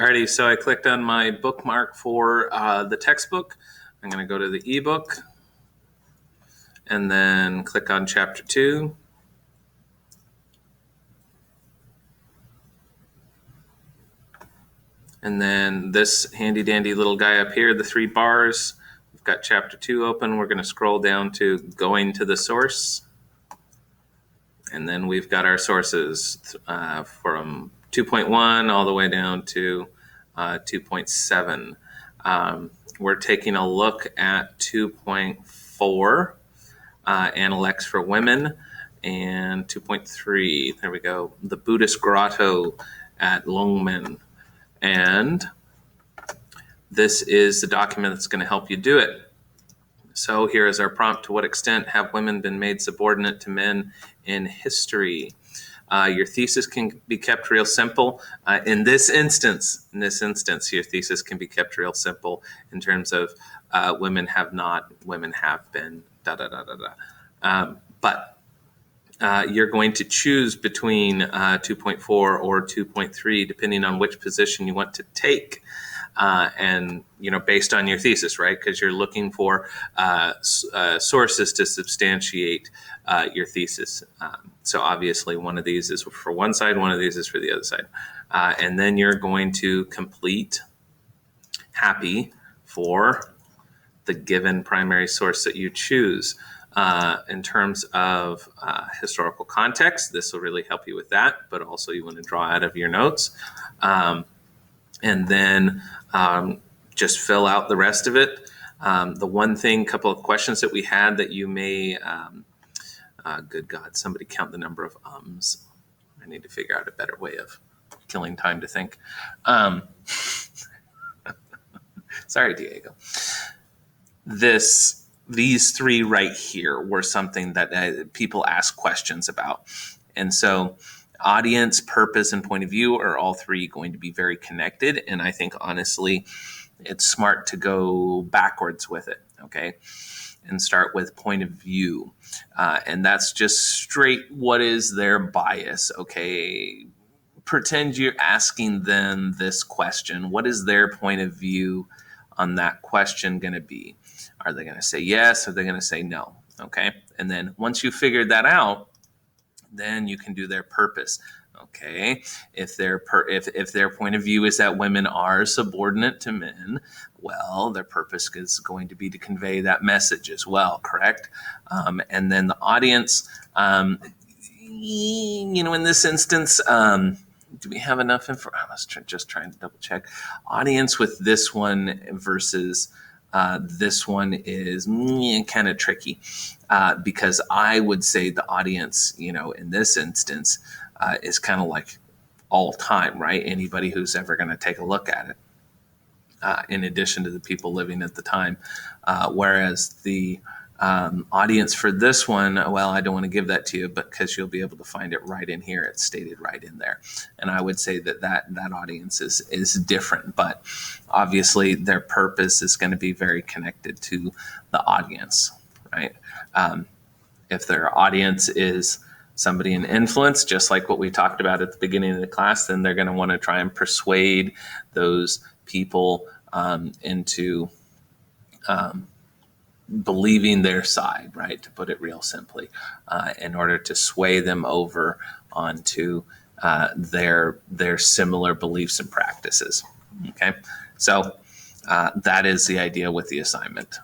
Alrighty, so I clicked on my bookmark for the textbook. I'm going to go to the ebook and then click on chapter 2. And then this handy dandy little guy up here, the 3 bars, we've got chapter 2 open. We're going to scroll down to going to the source. And then we've got our sources from 2.1 all the way down to 2.7. We're taking a look at 2.4, Analects for Women, and 2.3, there we go, the Buddhist Grotto at Longmen. And this is the document that's going to help you do it. So here is our prompt. To what extent have women been made subordinate to men in history? Your thesis can be kept real simple. In this instance, your thesis can be kept real simple in terms of women have not, women have been, but you're going to choose between 2.4 or 2.3, depending on which position you want to take. And, based on your thesis, right? Because you're looking for sources to substantiate your thesis. So obviously one of these is for one side, one of these is for the other side. And then you're going to complete happy for the given primary source that you choose. In terms of historical context, this will really help you with that, but also you want to draw out of your notes. And then just fill out the rest of it. The one thing, couple of questions that we had that you may, good God, somebody count the number of ums. I need to figure out a better way of killing time to think. Sorry, Diego. These 3 right here were something that people ask questions about. And so audience, purpose, and point of view are all 3 going to be very connected. And I think, honestly, it's smart to go backwards with it, okay? And start with point of view. And that's just straight, what is their bias, okay? Pretend you're asking them this question. What is their point of view on that question going to be? Are they going to say yes? Or are they going to say no? Okay. And then once you figured that out, then you can do their purpose. Okay. If their point of view is that women are subordinate to men, well, their purpose is going to be to convey that message as well. Correct. And then the audience, in this instance, do we have enough info? I was just trying to double check. Audience with this one versus this one is kind of tricky because I would say the audience, in this instance, is kind of like all time, right? Anybody who's ever going to take a look at it, in addition to the people living at the time. Whereas the audience for this one, well, I don't want to give that to you, but because you'll be able to find it right in here. It's stated right in there. And I would say that audience is different, but obviously their purpose is going to be very connected to the audience, right? If their audience is somebody in influence, just like what we talked about at the beginning of the class, then they're going to want to try and persuade those people into believing their side, right? To put it real simply, in order to sway them over onto their similar beliefs and practices. Okay, so that is the idea with the assignment.